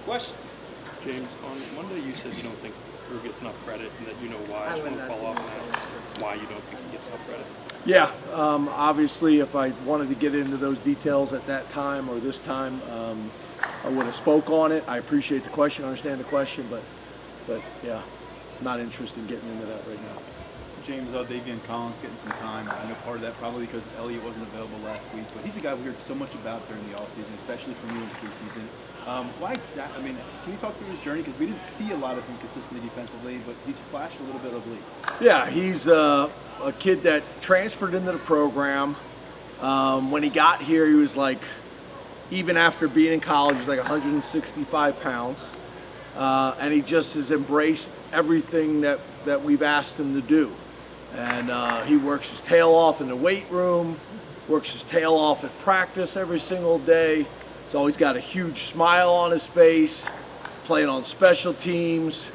Questions? James, on Monday you said you don't think Drew gets enough credit and that you know why. I just want to follow up and ask why you don't think he gets enough credit. Yeah, obviously if I wanted to get into those details at that time or this time, I would have spoke on it. I appreciate the question, understand the question, but yeah, not interested in getting into that right now. James, Davian Collins getting some time. I know part of that probably because Elliott wasn't available last week, but he's a guy we heard so much about during the offseason, especially from you in the preseason. Why exactly? I mean, can you talk through his journey? Because we didn't see a lot of him consistently defensively, but he's flashed a little bit of late. Yeah, he's a kid that transferred into the program. When he got here, he was like, even after being in college, he was like 165 pounds. And he just has embraced everything that we've asked him to do. And he works his tail off in the weight room, works his tail off at practice every single day. He's always got a huge smile on his face, playing on special teams,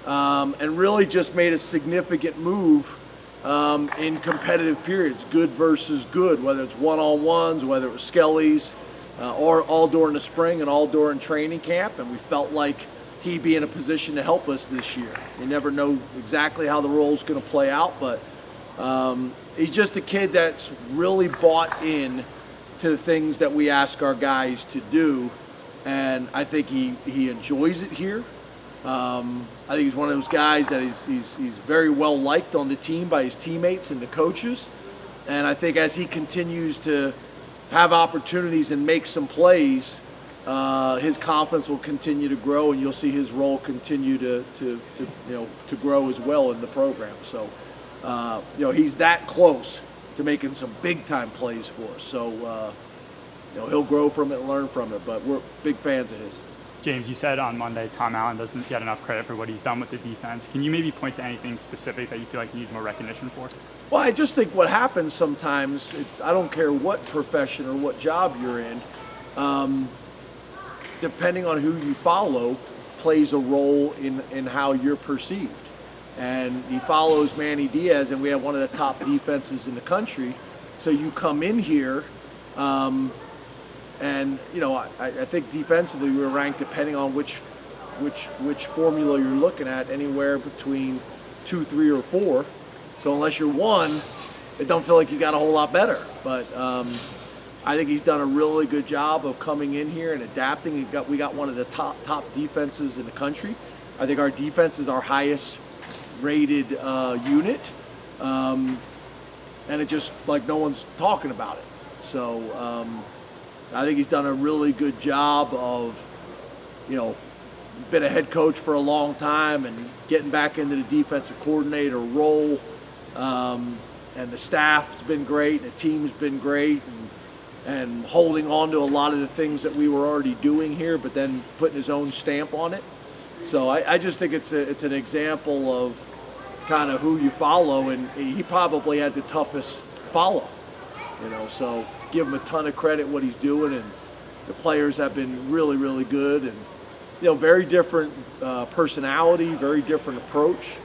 and really just made a significant move in competitive periods, good versus good, whether it's one-on-ones, whether it was skellies, or all during the spring and all during training camp. And we felt like he'd be in a position to help us this year. You never know exactly how the role's going to play out, but he's just a kid that's really bought in to the things that we ask our guys to do, and I think he enjoys it here. I think he's one of those guys that he's very well liked on the team by his teammates and the coaches, and I think as he continues to have opportunities and make some plays, his confidence will continue to grow, and you'll see his role continue to grow as well in the program. So, he's that close to making some big time plays for us. So, he'll grow from it and learn from it. But we're big fans of his. James, you said on Monday Tom Allen doesn't get enough credit for what he's done with the defense. Can you maybe point to anything specific that you feel like he needs more recognition for? Well, I just think what happens sometimes, I don't care what profession or what job you're in, depending on who you follow, plays a role in how you're perceived. And he follows Manny Diaz, and we have one of the top defenses in the country. So you come in here, and I think defensively we were ranked, depending on which formula you're looking at, anywhere between 2, 3, or 4. So unless you're 1, it don't feel like you got a whole lot better. But I think he's done a really good job of coming in here and adapting. We got one of the top defenses in the country. I think our defense is our highest rated unit, and it just like no one's talking about it. So I think he's done a really good job of, been a head coach for a long time and getting back into the defensive coordinator role. And the staff's been great, and the team's been great, and holding on to a lot of the things that we were already doing here, but then putting his own stamp on it. So I just think it's an example of kind of who you follow, and he probably had the toughest follow. So give him a ton of credit what he's doing, and the players have been really, really good, and very different personality, very different approach.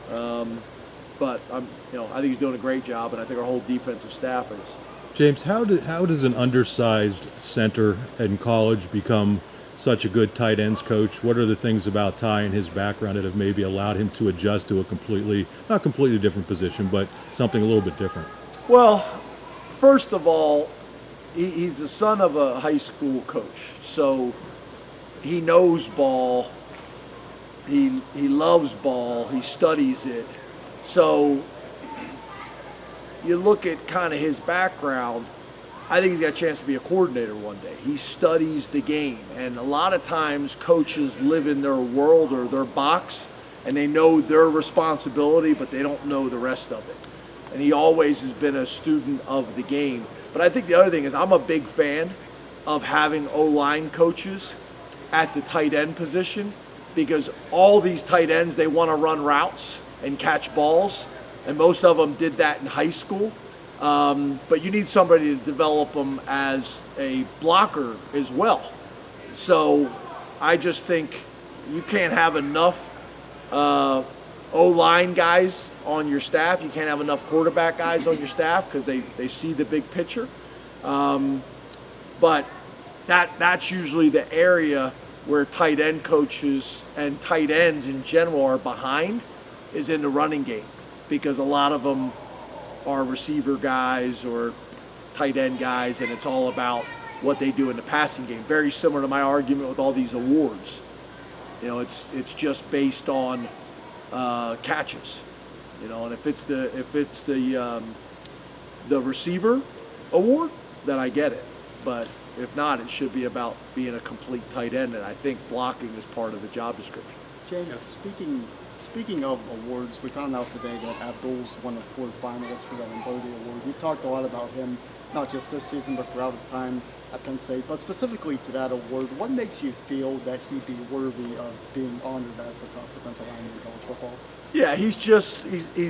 But I think he's doing a great job, and I think our whole defensive staff is. James, how does an undersized center in college become such a good tight ends coach? What are the things about Ty and his background that have maybe allowed him to adjust to a not completely different position, but something a little bit different? Well, first of all, he's the son of a high school coach, so he knows ball. He loves ball. He studies it. So you look at kind of his background, I think he's got a chance to be a coordinator one day. He studies the game, and a lot of times coaches live in their world or their box, and they know their responsibility, but they don't know the rest of it. And he always has been a student of the game. But I think the other thing is I'm a big fan of having O-line coaches at the tight end position, because all these tight ends, they want to run routes and catch balls, and most of them did that in high school. But you need somebody to develop them as a blocker as well. So I just think you can't have enough O-line guys on your staff. You can't have enough quarterback guys on your staff because they see the big picture. But that's usually the area where tight end coaches and tight ends in general are behind is in the running game, because a lot of them are receiver guys or tight end guys, and it's all about what they do in the passing game. Very similar to my argument with all these awards. You know, it's just based on catches. You know, and if it's the receiver award, then I get it. But if not, it should be about being a complete tight end, and I think blocking is part of the job description. James, speaking of awards, we found out today that Abdul's one of 4 finalists for the Lambeau Award. You've talked a lot about him, not just this season, but throughout his time at Penn State. But specifically to that award, what makes you feel that he'd be worthy of being honored as the top defensive lineman in college football? Yeah, he's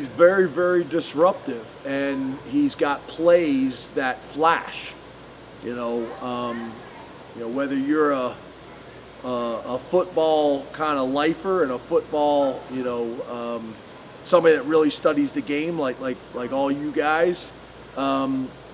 very, very disruptive, and he's got plays that flash. You know, whether you're a football kind of lifer and a football, somebody that really studies the game, like all you guys,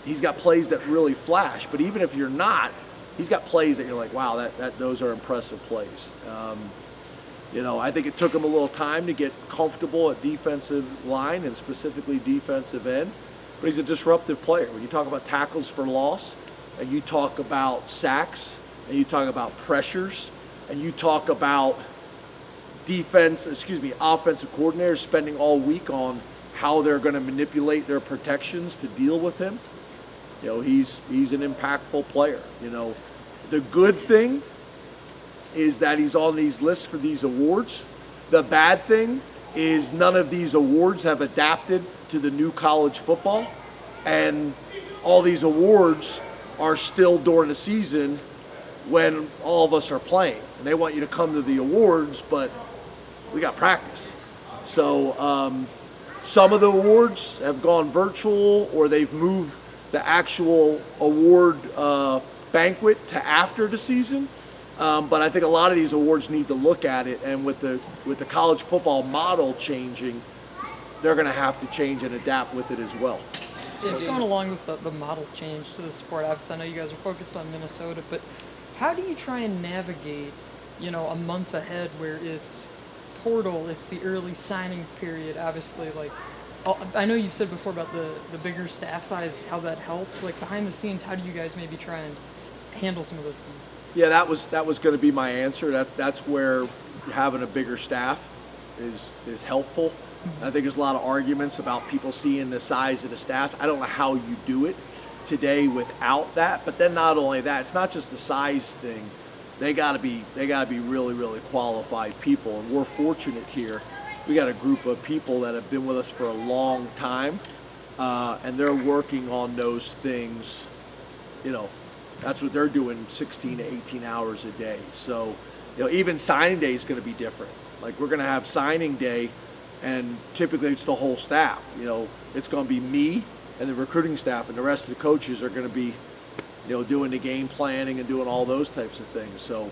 he's got plays that really flash. But even if you're not, he's got plays that you're like, wow, those are impressive plays. I think it took him a little time to get comfortable at defensive line and specifically defensive end, but he's a disruptive player. When you talk about tackles for loss, and you talk about sacks, and you talk about pressures, and you talk about offensive coordinators spending all week on how they're going to manipulate their protections to deal with him, he's an impactful player. The good thing is that he's on these lists for these awards. The bad thing is none of these awards have adapted to the new college football, and all these awards are still during the season when all of us are playing. And they want you to come to the awards, but we got practice. So some of the awards have gone virtual, or they've moved the actual award banquet to after the season. But I think a lot of these awards need to look at it, and with the college football model changing, they're going to have to change and adapt with it as well. James, going along with the model change to the sport, obviously I know you guys are focused on Minnesota, but how do you try and navigate, a month ahead where it's portal, it's the early signing period, obviously, I know you've said before about the bigger staff size, how that helps, behind the scenes, how do you guys maybe try and handle some of those things? Yeah, that was going to be my answer. That's where having a bigger staff is helpful. I think there's a lot of arguments about people seeing the size of the staffs. I don't know how you do it today without that. But then not only that, it's not just the size thing. They gotta be really, really qualified people. And we're fortunate here. We got a group of people that have been with us for a long time, and they're working on those things. That's what they're doing 16 to 18 hours a day. So, even signing day is going to be different. We're going to have signing day, and typically it's the whole staff. It's going to be me and the recruiting staff, and the rest of the coaches are going to be, doing the game planning and doing all those types of things. So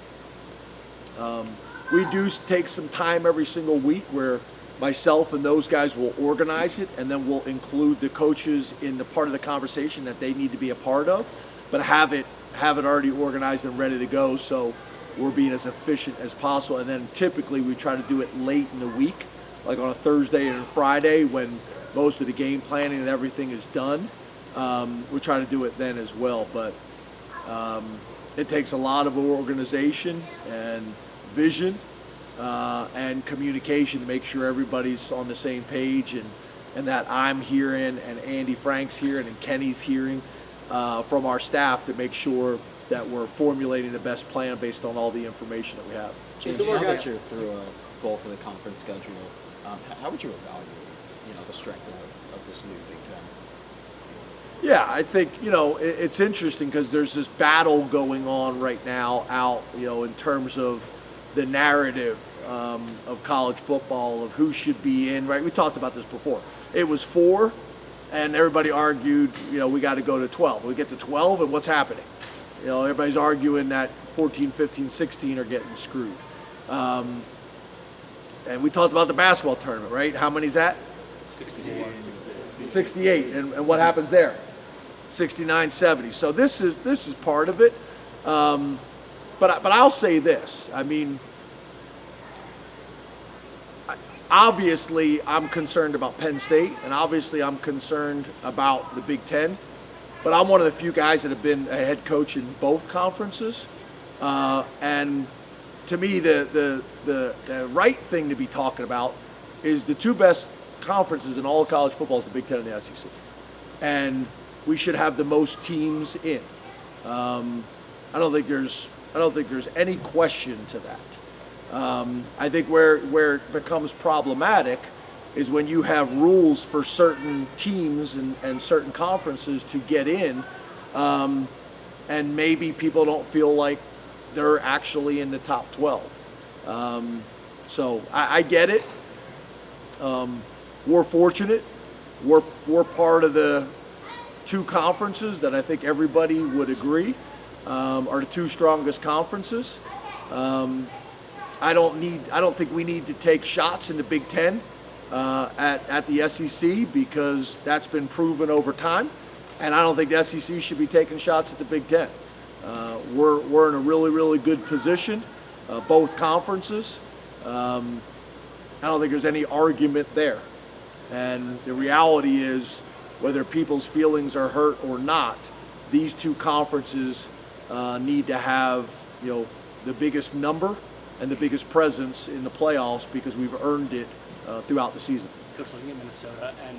we do take some time every single week where myself and those guys will organize it, and then we'll include the coaches in the part of the conversation that they need to be a part of, but have it already organized and ready to go, so we're being as efficient as possible. And then typically we try to do it late in the week, like on a Thursday and a Friday when most of the game planning and everything is done. We try to do it then as well, but it takes a lot of organization and vision and communication to make sure everybody's on the same page, and that I'm hearing and Andy Frank's hearing and Kenny's hearing from our staff to make sure that we're formulating the best plan based on all the information that we have. James, now that you're through a bulk of the conference schedule, how would you evaluate, the strength of this new Big Ten? Yeah, I think, it's interesting because there's this battle going on right now out, in terms of the narrative of college football, of who should be in, right? We talked about this before. It was 4. And everybody argued, we got to go to 12. We get to 12, and what's happening? Everybody's arguing that 14, 15, 16 are getting screwed. And we talked about the basketball tournament, right? How many's that? 68. And what happens there? 69, 70. So this is part of it. but I'll say this. I mean, obviously I'm concerned about Penn State, and obviously I'm concerned about the Big Ten. But I'm one of the few guys that have been a head coach in both conferences, and to me, the right thing to be talking about is the two best conferences in all of college football is the Big Ten and the SEC, and we should have the most teams in. I don't think there's any question to that. I think where it becomes problematic is when you have rules for certain teams and certain conferences to get in, and maybe people don't feel like they're actually in the top 12. So I get it. We're fortunate. We're part of the two conferences that I think everybody would agree are the two strongest conferences. I don't think we need to take shots in the Big Ten at the SEC because that's been proven over time, and I don't think the SEC should be taking shots at the Big Ten. We're in a really, really good position, both conferences. I don't think there's any argument there. And the reality is, whether people's feelings are hurt or not, these two conferences need to have, the biggest number and the biggest presence in the playoffs because we've earned it throughout the season. Coach, looking at Minnesota and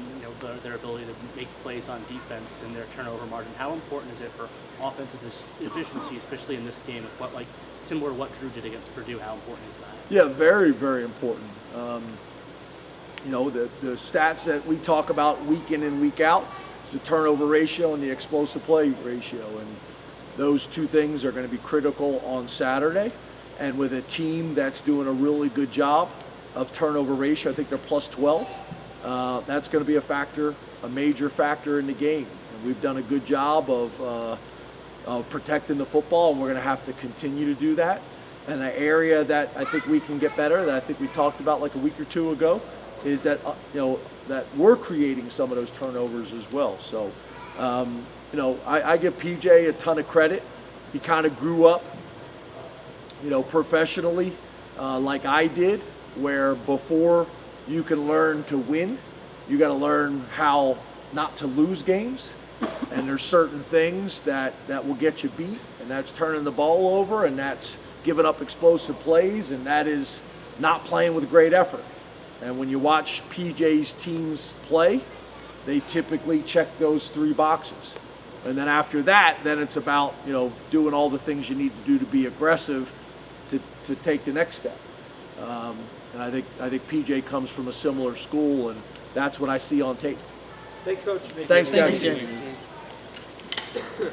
their ability to make plays on defense and their turnover margin, how important is it for offensive efficiency, especially in this game, with similar to what Drew did against Purdue? How important is that? Yeah, very, very important. The stats that we talk about week in and week out is the turnover ratio and the explosive play ratio, and those two things are going to be critical on Saturday. And with a team that's doing a really good job of turnover ratio, I think they're plus 12. That's going to be a major factor in the game. And we've done a good job of protecting the football, and we're going to have to continue to do that. And an area that I think we can get better, that I think we talked about like a week or two ago, is that that we're creating some of those turnovers as well. So, I give PJ a ton of credit. He kind of grew up, professionally, like I did, where before you can learn to win, you got to learn how not to lose games. And there's certain things that will get you beat, and that's turning the ball over, and that's giving up explosive plays, and that is not playing with great effort. And when you watch PJ's teams play, they typically check those three boxes. And then after that, then it's about, doing all the things you need to do to be aggressive to take the next step. And I think PJ comes from a similar school, and that's what I see on tape. Thanks, Coach. Thanks, guys. Thank you.